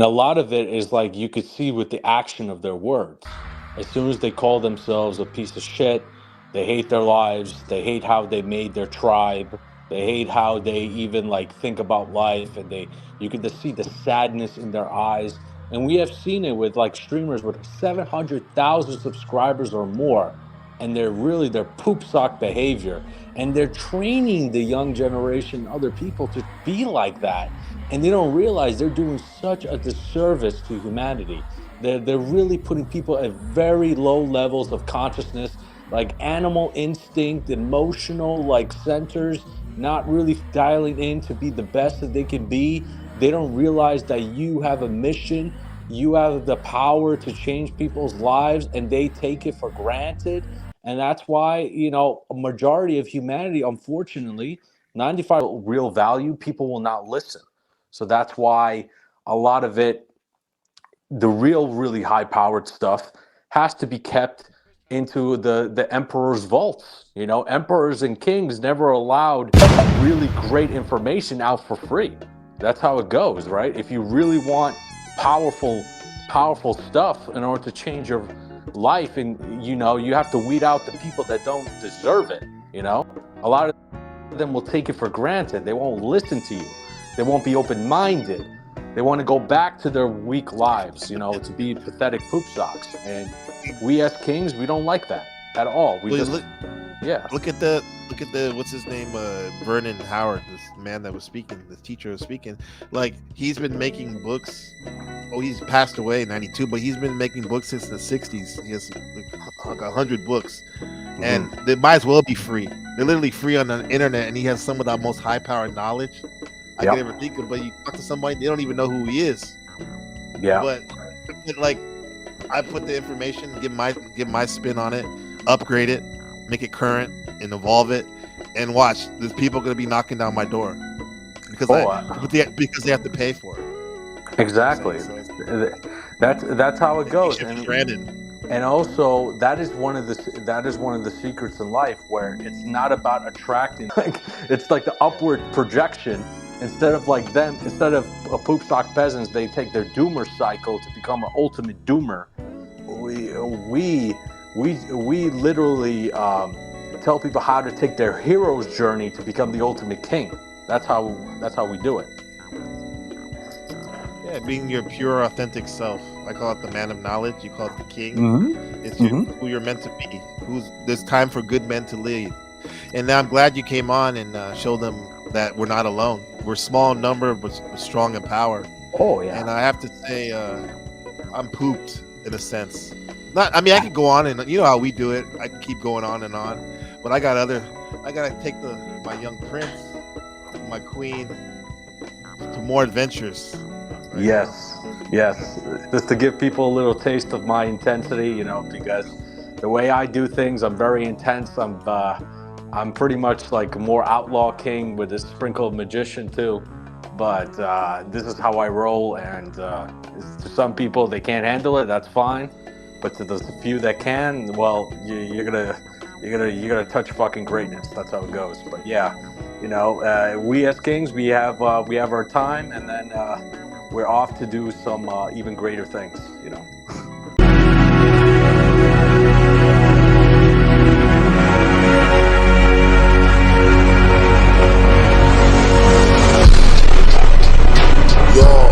And a lot of it is like you could see with the action of their words. As soon as they call themselves a piece of shit, they hate their lives, they hate how they made their tribe, they hate how they even like think about life, and they you can just see the sadness in their eyes. And we have seen it with like streamers with 700,000 subscribers or more, and they're poop sock behavior, and they're training the young generation, other people to be like that, and they don't realize they're doing such a disservice to humanity. They're really putting people at very low levels of consciousness, like animal instinct, emotional like centers, not really dialing in to be the best that they can be. They don't realize that you have a mission, you have the power to change people's lives, and they take it for granted. And that's why, a majority of humanity, unfortunately, 95 real value, people will not listen. So that's why a lot of it, the real, really high powered stuff, has to be kept into the emperor's vaults. Emperors and kings never allowed really great information out for free. That's how it goes, right? If you really want powerful, powerful stuff in order to change your life, and you have to weed out the people that don't deserve it. A lot of them will take it for granted. They won't listen to you. They won't be open-minded. They want to go back to their weak lives, to be pathetic poop socks. And we as kings, we don't like that at all. Look at the what's his name, Vernon Howard, this man that was speaking, this teacher was speaking. Like, he's been making books. Oh, he's passed away in '92, but he's been making books since the '60s. He has like 100 books, and they might as well be free. They're literally free on the internet, and he has some of the most high-powered knowledge I could ever think of. But you talk to somebody, they don't even know who he is. Yeah. But like, I put the information, give my spin on it, upgrade it, make it current, and evolve it, and watch. There's people going to be knocking down my door because because they have to pay for it. Exactly. That's how it goes. And also, that is one of the secrets in life, where it's not about attracting. It's like the upward projection. Instead of a poop sock peasants, they take their doomer cycle to become an ultimate doomer. We literally tell people how to take their hero's journey to become the ultimate king. That's how we do it. Yeah, being your pure, authentic self. I call it the man of knowledge. You call it the king. It's who you're meant to be. There's time for good men to lead. And now I'm glad you came on and showed them that we're not alone. We're small in number, but strong in power. Oh yeah. And I have to say, I'm pooped in a sense. I could go on, and you know how we do it. I can keep going on and on, but I gotta take my young prince, my queen, to more adventures. Right? Yes. Just to give people a little taste of my intensity, because the way I do things, I'm very intense. I'm pretty much like a more outlaw king with a sprinkle of magician too. But this is how I roll, and to some people they can't handle it. That's fine. But to the few that can, well, you're gonna touch fucking greatness. That's how it goes. But yeah, we as kings, we have our time, and then we're off to do some even greater things. Yo,